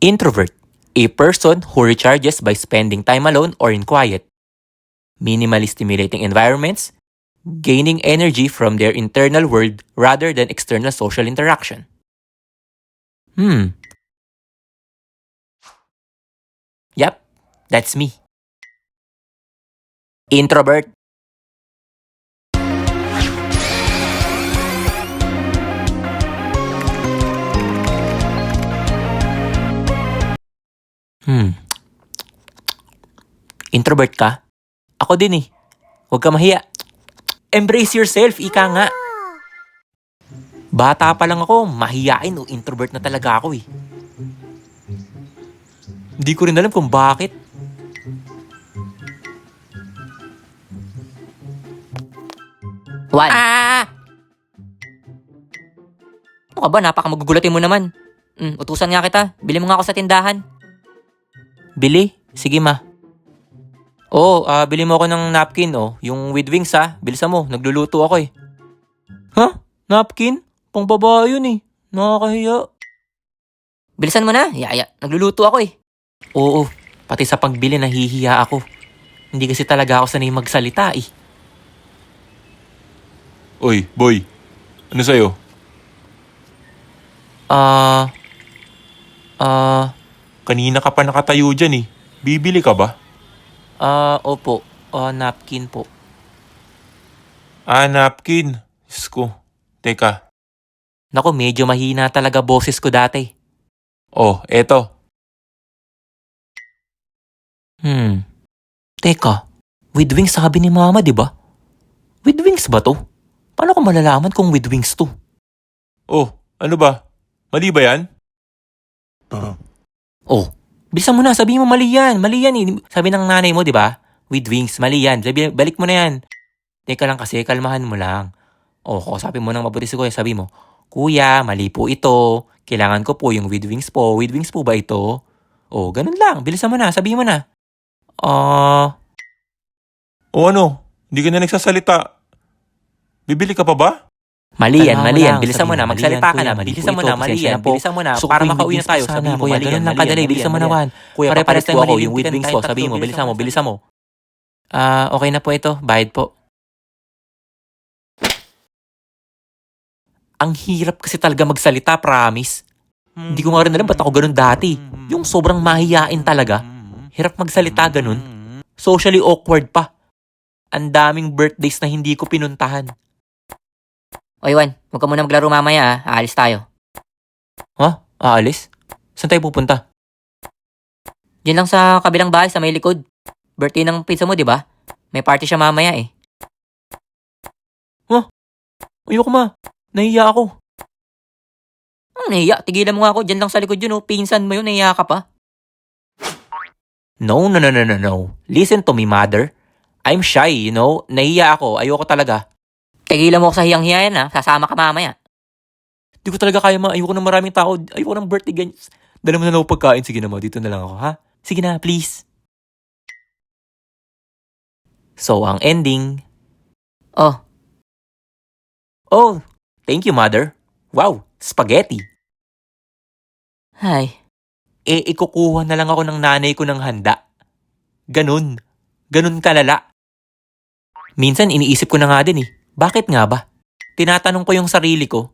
Introvert, a person who recharges by spending time alone or in quiet. Minimally stimulating environments, gaining energy from their internal world rather than external social interaction. Yep, that's me. Introvert. Introvert ka? Ako din eh. Huwag ka mahiya. Embrace yourself, ika nga. Bata pa lang ako, mahiyain o introvert na talaga ako eh. Hindi ko rin alam kung bakit. Juan, Ano ka ba? Napakamagugulatin mo naman. Utusan nga kita. Bili mo nga ako sa tindahan. Bili? Sige ma. Oo, bili mo ako ng napkin yung with wings bilisan mo, nagluluto ako eh. Ha? Napkin? Pang babae yun eh. Nakakahiya. Bilisan mo na. Yaya, nagluluto ako eh. Oo, pati sa pagbili nahihiya ako. Hindi kasi talaga ako sanay magsalita eh. Oy, boy. Ano sa'yo? Kanina ka pa nakatayo dyan eh. Bibili ka ba? Opo. Napkin po. Napkin. Diyos ko. Teka. Naku, medyo mahina talaga boses ko dati. Oh, eto. Teka. With wings sabi ni mama, di ba? With wings ba to? Paano ko malalaman kung with wings to? Oh, ano ba? Mali ba yan? Oh, bilisan mo na. Sabi mo mali yan. Mali yan eh. Sabi ng nanay mo, di ba? With wings, mali yan. Balik mo na yan. Teka lang kasi, kalmahan mo lang. Oh, sabi mo ng mabuti si kuya, sabi mo, Kuya, mali po ito. Kailangan ko po yung with wings po. With wings po ba ito? Oh, ganun lang. Bilisan mo na. Sabihin mo na. O ano? Hindi ka na nagsasalita. Bibili ka pa ba? Mali yan, Kalma mo mali yan. lang, Bilisan mo sabihin na. mo, Magsalita mali ka yan, na. kuya, Bilisan mo na, mali pasensya yan. na po. Bilisan mo na. Gusto ko Para yung with makauwi na wings tayo. po Sabihin sana, mo, kuya. mali yan. Ganun lang Mali yan, kadali. mali Bilisan yan, mo mali yan. naman. Kuya, Pare-pares papalit tayo po ako. mali. Yung with wings po. Sabihin mo, bilisan mo, bilisan mo. Okay na po ito. Bayad po. Ang hirap kasi talaga magsalita, promise. Hindi ko nga rin alam ba't ako ganun dati. Yung sobrang mahiyain talaga. Hirap magsalita ganun. Socially awkward pa. Ang daming birthdays na hindi ko pinuntahan. Oy, Juan, huwag ka muna maglaro mamaya Aalis tayo. Ha? Aalis? Saan tayo pupunta? Diyan lang sa kabilang bahay sa may likod. Birthday ng pizza mo, di ba? May party siya mamaya eh. Ayoko ma. Nahiya ako. Ang nahiya, tigilan mo nga ako. Diyan lang sa likod yun Pinsan mo yun, nahiya ka pa. No. Listen to me, mother. I'm shy, Nahiya ako. Ayoko talaga. Tigilan mo ako sa hiyang-hiya yan Sasama ka mamaya. Di ko talaga kaya ma. Ayoko ng maraming tao. Ayoko ng birthday ganyan. Dala mo na lang ako pagkain. Sige na ma. Dito na lang ako, ha? Sige na, please. So, ang ending. Oh, thank you, mother. Wow, spaghetti. Ay, Ikukuha na lang ako ng nanay ko ng handa. Ganun kalala. Minsan iniisip ko na nga din bakit nga ba? Tinatanong ko yung sarili ko,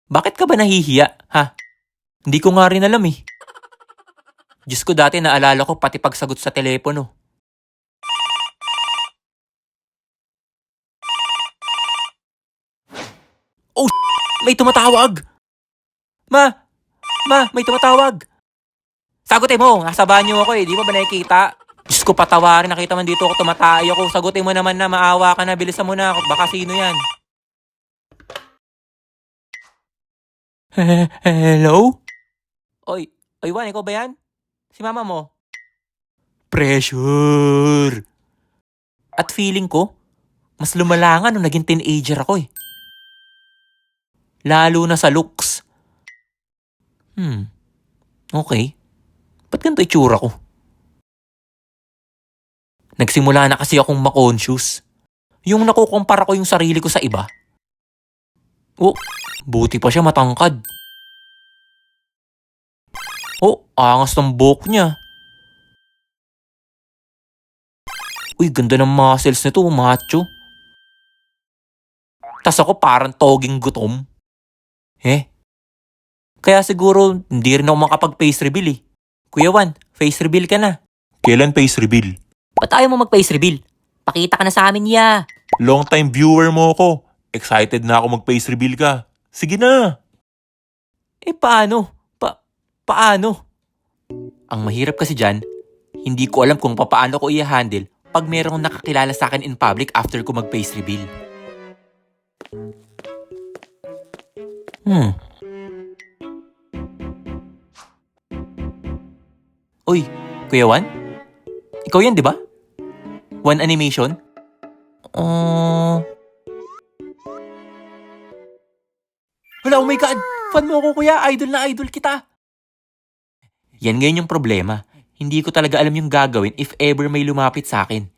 bakit ka ba nahihiya, ha? Hindi ko nga rin alam Diyos ko, dati naalala ko pati pagsagot sa telepono. Oh, may tumatawag! Ma, may tumatawag! Sagutin mo, nasa banyo ako di mo ba nakikita? Diyos ko, patawarin, nakita man dito ako tumatay ako. Sagutin mo naman na, maawa ka na, bilisan mo na, baka sino yan? Hello? Oy, Juan, ikaw ba yan? Si mama mo? Pressure! At feeling ko, mas lumala nga nung naging teenager ako Lalo na sa looks. Okay. Ba't ganito itsura ko? Nagsimula na kasi akong ma-conscious. Yung nakukumpara ko yung sarili ko sa iba. Oh, buti pa siya matangkad. Oh, Angas ng buhok niya. Uy, ganda ng muscles nito, macho. Tas ako parang toging gutom. Kaya siguro hindi rin ako makapag-face reveal eh. Kuya Juan, face reveal ka na. Kailan face reveal? Ba't ayaw mo mag-face reveal? Pakita ka na sa amin, ya. Long time viewer mo ako. Excited na ako mag-face reveal ka. Sige na. Paano? Paano? Ang mahirap kasi dyan, hindi ko alam kung paano ko i-handle pag merong nakakilala sa akin in public after ko mag-face reveal. Uy, Kuya Juan? Ikaw yan, di ba? One Animation? Hala, oh my God! Fan mo ako, kuya. Idol na idol kita. Yan ngayon yung problema. Hindi ko talaga alam yung gagawin if ever may lumapit sa akin.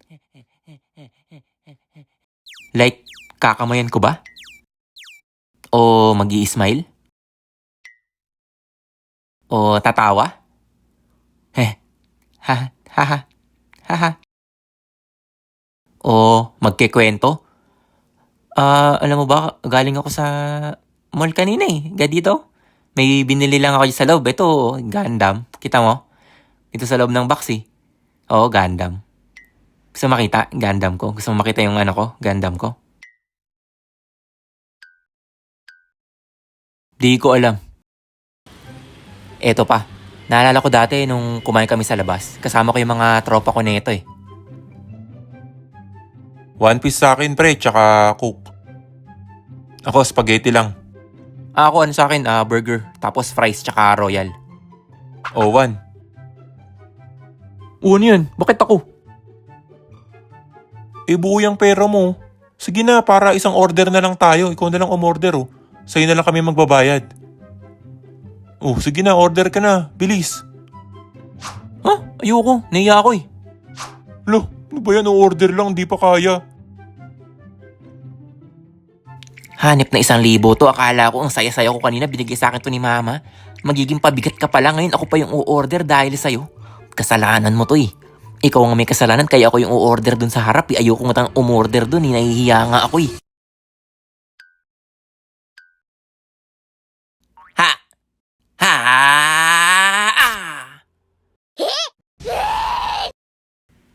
Like, kakamayan ko ba? O mag-i-smile? O tatawa? Ha. O magkikwento? Alam mo ba, galing ako sa mall kanina eh. Dito. May binili lang ako sa loob. Ito, Gundam. Kita mo? Ito sa loob ng box eh. Oo, Gundam. Gusto makita? Gundam ko. Gusto mo makita yung Gundam ko? Di ko alam. Eto pa. Naalala ko dati nung kumain kami sa labas. Kasama ko yung mga tropa ko neto eh. One piece sa akin, pre, tsaka coke. Ako, spaghetti lang. Ako sa akin, burger. Tapos fries tsaka royal. O, one. Ano yan? Bakit ako? Buo yung pera mo. Sige na, para isang order na lang tayo. Ikaw na lang umorder, oh. Sa'yo na lang kami magbabayad. Oh, sige na, order ka na. Bilis. Ayoko. Naiya ako eh. Lo, ano ba yan? Order lang, di pa kaya. Hanip na 1,000 to. Akala ko ang saya-saya ko kanina. Binigay sa akin to ni mama. Magiging pabigat ka pala. Ngayon ako pa yung u-order dahil sa'yo. Kasalanan mo to eh. Ikaw ang may kasalanan kaya ako yung u-order dun sa harap eh. Ayoko nga umorder dun eh. Nahihiya nga ako eh.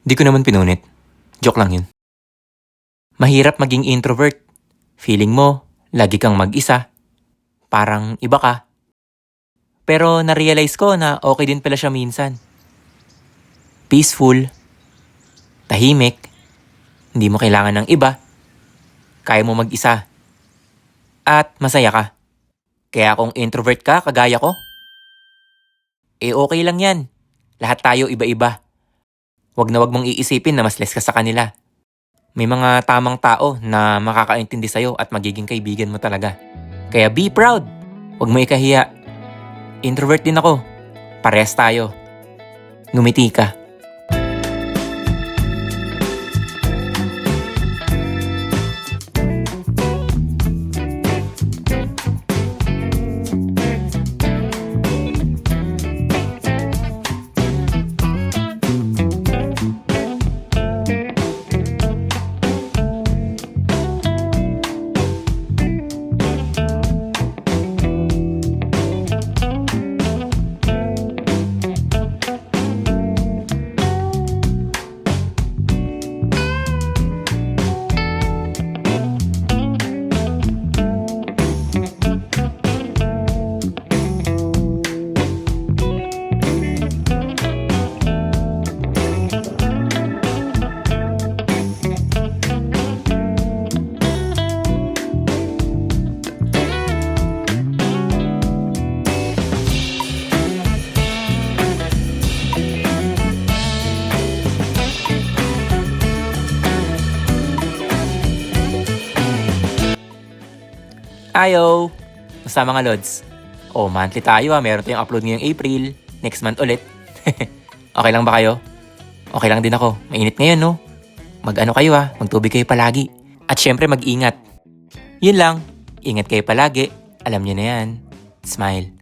Di ko naman pinunit. Joke lang yun. Mahirap maging introvert. Feeling mo, lagi kang mag-isa. Parang iba ka. Pero na-realize ko na okay din pala siya minsan. Peaceful. Tahimik. Hindi mo kailangan ng iba. Kaya mo mag-isa. At masaya ka. Kaya kung introvert ka, kagaya ko, okay lang yan. Lahat tayo iba-iba. Wag na wag mong iisipin na mas less ka sa kanila. May mga tamang tao na makakaintindi sa'yo at magiging kaibigan mo talaga. Kaya be proud. Wag mo ikahiya. Introvert din ako. Parehas tayo. Ngumiti ka. Ayo! Basta mga lods. Monthly tayo Meron tayong upload ngayong April. Next month ulit. Okay lang ba kayo? Okay lang din ako. Mainit ngayon, no? Mag-ano kayo Magtubig kayo palagi. At syempre mag-ingat. Yun lang. Ingat kayo palagi. Alam niyo na yan. Smile.